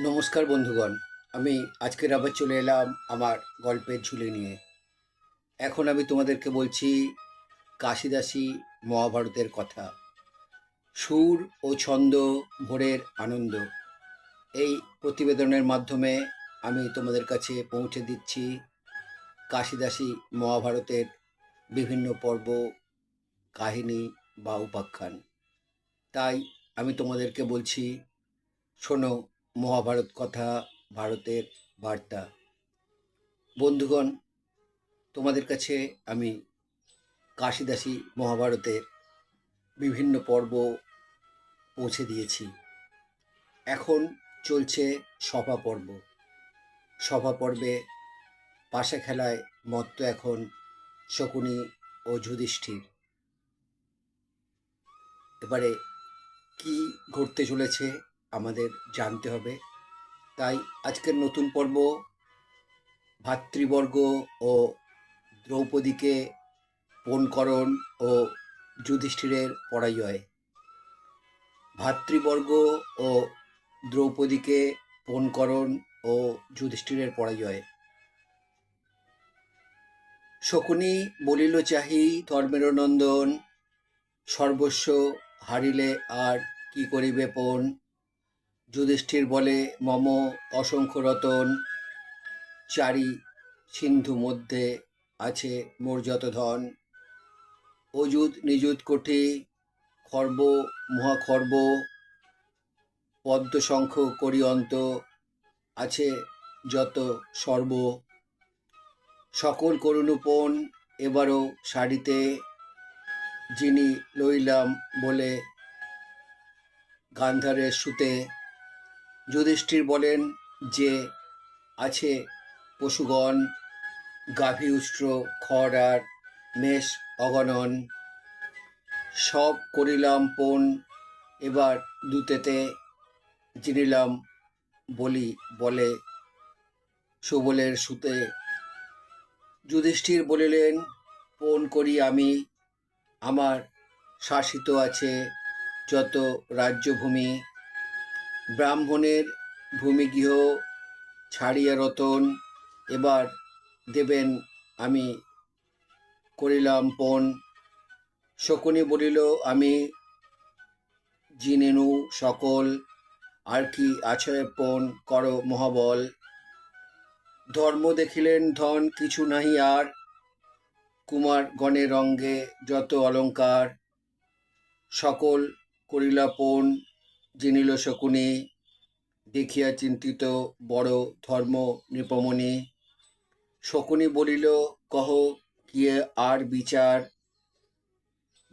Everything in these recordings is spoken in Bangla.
নমস্কার বন্ধুগণ। আমি আজকের আবার চলে এলাম আমার গল্পের ঝুলি নিয়ে। এখন আমি তোমাদেরকে বলছি কাশিদাসী মহাভারতের কথা। সুর ও ছন্দ, ভোরের আনন্দ, এই প্রতিবেদনের মাধ্যমে আমি তোমাদের কাছে পৌঁছে দিচ্ছি কাশিদাসী মহাভারতের বিভিন্ন পর্ব, কাহিনী বা উপাখ্যান। তাই আমি তোমাদেরকে বলছি, শোনো মহাভারত কথা, ভারতের বার্তা। বন্ধুগণ, তোমাদের কাছে আমি কাশিদাসী মহাভারতের বিভিন্ন পর্ব পৌঁছে দিয়েছি। এখন চলছে সভা পর্ব। সভা পর্বে পাশা খেলায় মত্ত এখন শকুনি ও যুধিষ্ঠির। এবারে কি ঘটতে চলেছে আমাদের জানতে হবে। তাই আজকের নতুন পর্ব ভাতৃবর্গ ও দ্রৌপদীকে পণকরণ ও যুধিষ্ঠিরের পরাজয়। ভাতৃবর্গ ও দ্রৌপদীকে পণকরণ ও যুধিষ্ঠিরের পরাজয়। শকুনি বলিল চাহি ধর্মের নন্দন, সর্বস্ব হারিলে আর কি করিবে পণ। যুধিষ্ঠির বলে মম অসংখ্য রতন, চারি সিন্ধু মধ্যে আছে মোর যত ধন। অযুত নিযুত কোটি খর্ব মহাখর্ব, পদ্মশঙ্খ করি অন্ত আছে যত সর্ব। সকল করুণপণ এবারও শাড়িতে, যিনি লইলাম বলে গান্ধারের সুতে। যুধিষ্ঠির বলেন যে আছে পশুগণ, গাভী উষ্ট্র খড় আর মেষ অগণন। সব করিলাম পণ এবার দুতেতে, জিনিলাম বলি বলে সুবলের সুতে। যুধিষ্ঠির বলিলেন পণ করি আমি, আমার শাসিত আছে যত রাজ্যভূমি। ব্রাহ্মণের ভূমিগৃহ ছাড়িয়া রতন, এবার দেবেন আমি করিলাম পণ। শকুনি বলিল আমি জিনেনু সকল, আর কি আছয় পণ করো মহাবল। ধর্ম দেখিলেন ধন কিছু নাহি আর, কুমার গণের অঙ্গে যত অলঙ্কার। সকল করিলা পণ জিনিল শকুনি, দেখিয়া চিন্তিত বড় ধর্ম নৃপমণি। শকুনি বলিল কহ কি আর বিচার,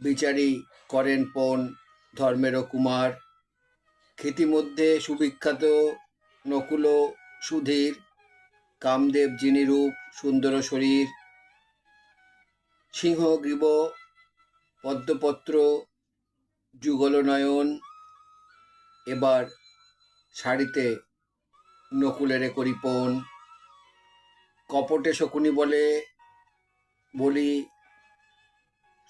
বিচারী করেন পণ ধর্মের কুমার। ক্ষিতিমধ্যে সুবিখ্যাত নকুল সুধীর, কামদেব যিনি রূপ সুন্দর শরীর। সিংহগ্রীব পদ্মপত্র যুগল নয়ন, এবার শাড়িতে নকুলের করি পণ। কপটে শকুনি বলে বলি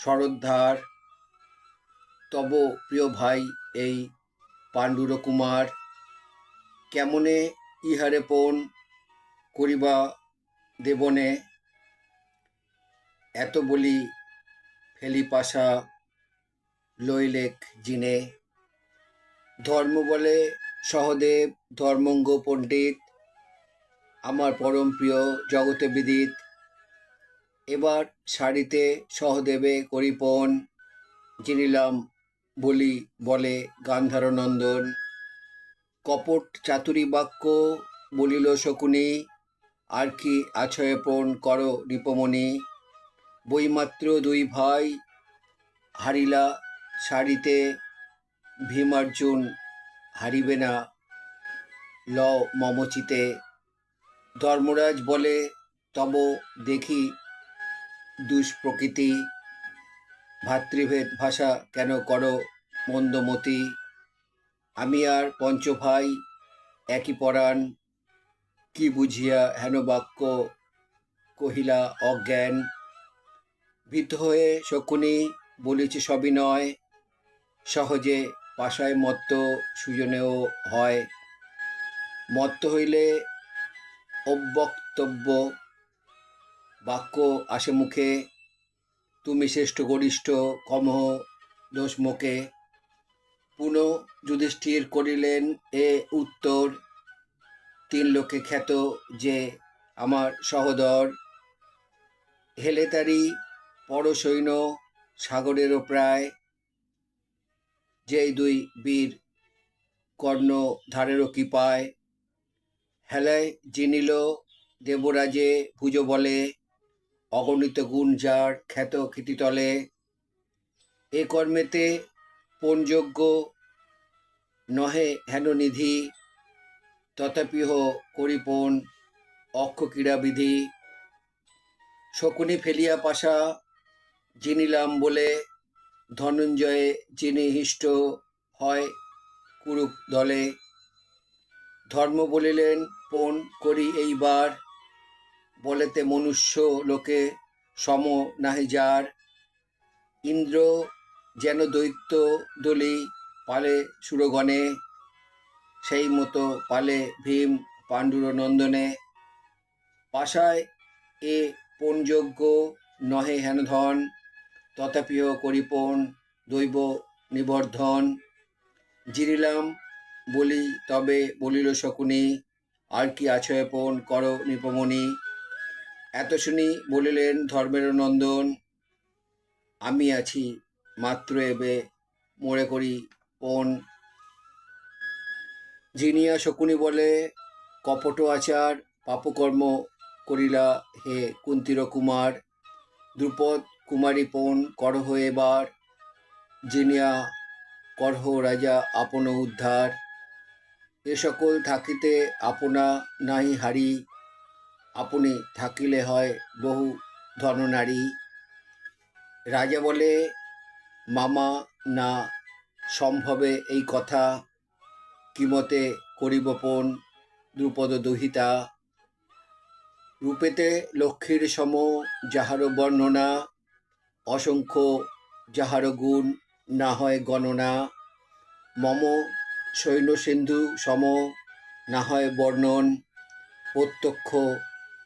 শরদ্ধার, তব প্রিয় ভাই এই পাণ্ডুর কুমার। কেমনে ইহারে পণ করিবা দেবনে, এত বলি ফেলি পাশা লইলেক জিনে। ধর্ম বলে সহদেব ধর্মঙ্গ পণ্ডিত, আমার পরম প্রিয় জগতে বিদিত। এবার শাড়িতে সহদেবে করি পণ, জিনিলাম বলি বলে গান্ধার নন্দন। কপট চাতুরী বাক্য বলিল শকুনি, আর কি আছয় পণ করো নৃপমণি। বইমাত্র দুই ভাই হারিলা শাড়িতে, ভীমার্জুন হারিবে না ল মমচিতে। ধর্মরাজ বলে তব দেখি দুষ্প্রকৃতি, ভাতৃভেদ ভাষা কেন করো মন্দমতি। আমি আর পঞ্চভাই একই পরাণ, কি বুঝিয়া হেন বাক্য কহিলা অজ্ঞান। ভীত হয়ে শকুনি বলিছে সবিনয়, সহজে পাশায় মত্ত সুজনেও হয়। মত্ত হইলে অব্যক্তব্য বাক্য আসে মুখে, তুমি শ্রেষ্ঠ গরিষ্ঠ কমহ দোষমুখে। পুনঃ যুধিষ্ঠির করিলেন এ উত্তর, তিন লোকে খ্যাত যে আমার সহোদর। হেলে তারি পরসৈন্য সাগরেরও প্রায়, যেই দুই বীর কর্ণ ধারেরও কি পায়। হেলায় জিনিল দেবরাজে ভুজ বলে, অগণিত গুণ যার খ্যাত ক্ষিতিতলে। এ কর্মেতে পণযোগ্য নহে হেন নিধি, তথাপিহ করিপণ অক্ষ ক্রীড়া বিধি। শকুনি ফেলিয়া পাশা জিনিলাম বলে, ধনঞ্জয়ে যিনি হিষ্ট হয় কুরুক দলে। ধর্ম বলিলেন পণ করি এইবার, বলেতে মনুষ্য লোকে সম নাহি যার। ইন্দ্র যেন দৈত্য দলি পালে সুরগণে, সেই মতো পালে ভীম পাণ্ডুর নন্দনে। পাশায় এ পণযোগ্য নহে হেন ধন, তথাপিও করিপণ দৈব নিবর্ধন। জিরিলাম বলি তবে বলিল শকুনি, আর কি আছয় পণ কর নিপমণি। এত শুনি বলিলেন ধর্মের নন্দন, আমি আছি মাত্র এবে মোরে করি পণ। জিনিয়া শকুনি বলে, কপট আচার পাপকর্ম করিলা হে কুন্তির কুমার। দ্রুপদ কুমারী পণ করহ এবার, জিনিয়া করহ রাজা আপন উদ্ধার। এ সকল থাকিতে আপনা নাহি হারি, আপনি থাকিলে হয় বহু ধননারী। রাজা বলে, মামা না সম্ভবে এই কথা, কিমতে করিব পণ দ্রুপদ দুহিতা। রূপেতে লক্ষ্মীর সম যাহার বর্ণনা, অসংখ্য যাহার গুণ না হয় গণনা। মম সৈন্য সিন্ধু সম না হয় বর্ণন, প্রত্যক্ষ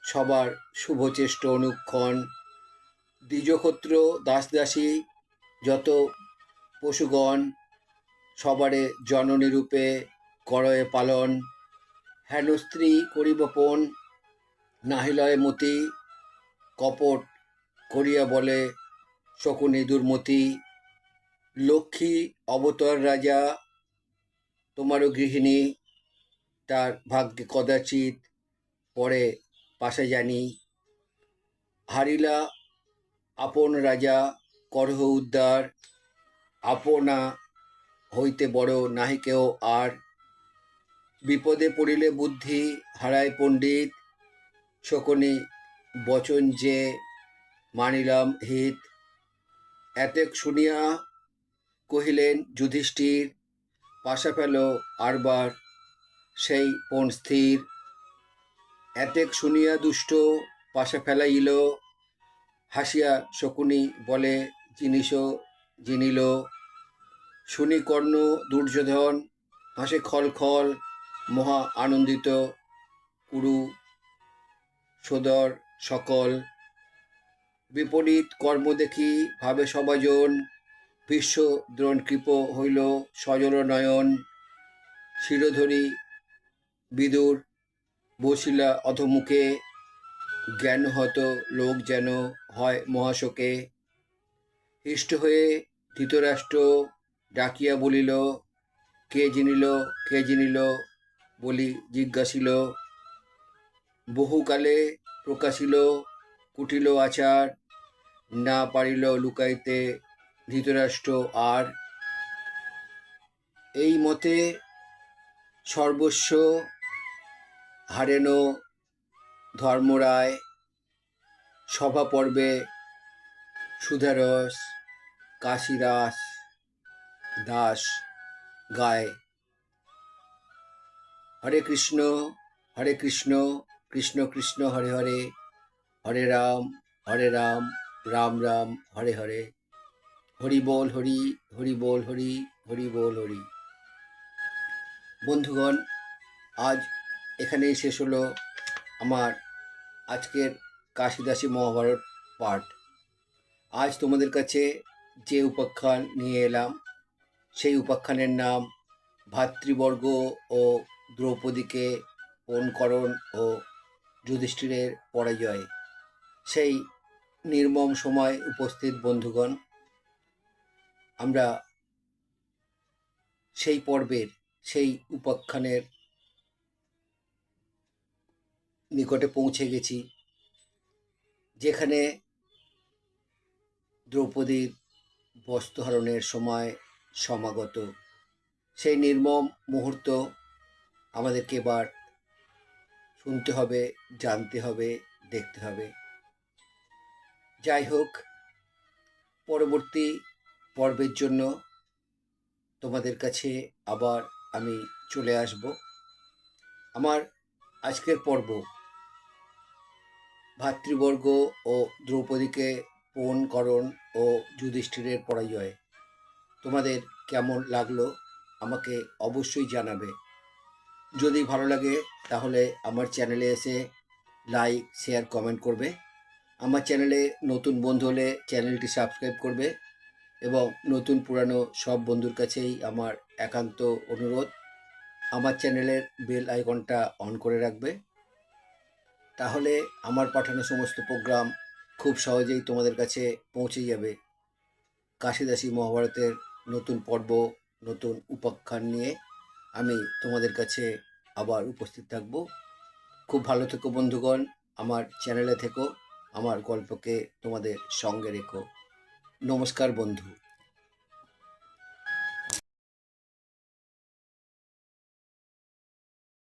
সবার শুভচেষ্ট অনুক্ষণ। দ্বিজক্ষত্র দাসদাসী যত পশুগণ, সবারে জননী রূপে করয়ে পালন। হেন স্ত্রী করিব পণ নাহিলয় মতি, কপট করিয়া বলে শকুনি দুর্মতি। লক্ষ্মী অবতর রাজা তোমারও গৃহিণী, তার ভাগ্যে কদাচিৎ পরে পাশে জানি। হারিলা আপন রাজা করহ উদ্ধার, আপনা হইতে বড় নাহি কেউ আর। বিপদে পড়িলে বুদ্ধি হারায় পণ্ডিত, শকুনি বচন যে মানিলাম হিত। এতেক শুনিয়া কহিলেন যুধিষ্ঠির, পাশা ফেল আরবার সেই পণ স্থির। এতেক শুনিয়া দুষ্ট পাশা ফেলাইল, হাসিয়া শকুনি বলে জিনিস জিনিল। শুনি কর্ণ দুর্যোধন হাসে খল খল, মহা আনন্দিত কুরু সোদর সকল। বিপরীত কর্ম দেখি ভাবে সবাজন, ভীষ্ম দ্রোণকৃপ হইল সজল নয়ন। শিরোধরি বিদুর বসিলা অধমুখে, জ্ঞান হত লোক যেন হয় মহাশোকে। হৃষ্ট হয়ে ধৃতরাষ্ট্র ডাকিয়া বলিল, কে জিনিল কে জিনিল বলি জিজ্ঞাসিল। বহুকালে প্রকাশিল কুটিল আচার, না পারিল লুকাইতে ধৃতরাষ্ট্র আর। এই মতে সর্বস্ব হারেন ধর্মরায়, সভা পর্বে সুধারস কাশীরাস দাস গায়। হরে কৃষ্ণ কৃষ্ণ কৃষ্ণ হরে হরে, হরে রাম রাম রাম হরে হরে। হরি বল হরি, হরি বল হরি, হরি বল হরি। বন্ধুগণ, আজ এখানেই শেষ হলো আমার আজকের কাশিদাসী মহাভারত পাঠ। আজ তোমাদের কাছে যে উপাখ্যান নিয়ে এলাম সেই উপাখ্যানের নাম ভাতৃবর্গ ও দ্রৌপদীকে পণকরণ ও যুধিষ্ঠিরের পরাজয়। সেই নির্মম সময় উপস্থিত বন্ধুগণ, আমরা সেই পর্বের সেই উপাখ্যানের নিকটে পৌঁছে গেছি, যেখানে দ্রৌপদীর বস্ত্রহরণের সময় সমাগত সেই নির্মম মুহূর্ত আমাদেরকে এবার শুনতে হবে, জানতে হবে, দেখতে হবে। যাই হোক, পরবর্তী পর্বের জন্য তোমাদের কাছে আবার আমি চলে আসব। আমার আজকের পর্ব ভাতৃবর্গ ও দ্রৌপদীকে পণকরণ ও যুধিষ্ঠিরের পরাজয় তোমাদের কেমন লাগলো আমাকে অবশ্যই জানাবে। যদি ভালো লাগে তাহলে আমার চ্যানেলে এসে লাইক, শেয়ার, কমেন্ট করবে। আমার চ্যানেলে নতুন বন্ধু হলে চ্যানেলটি সাবস্ক্রাইব করবে এবং নতুন পুরানো সব বন্ধুর কাছেই আমার একান্ত অনুরোধ, আমার চ্যানেলের বেল আইকনটা অন করে রাখবে। তাহলে আমার পাঠানো সমস্ত প্রোগ্রাম খুব সহজেই তোমাদের কাছে পৌঁছে যাবে। কাশিদাসী মহাভারতের নতুন পর্ব, নতুন উপাখ্যান নিয়ে আমি তোমাদের কাছে আবার উপস্থিত থাকব। খুব ভালো থেকো বন্ধুগণ, আমার চ্যানেলে থেকো, আমার গল্পকে তোমাদের সঙ্গে রেখো। নমস্কার বন্ধু।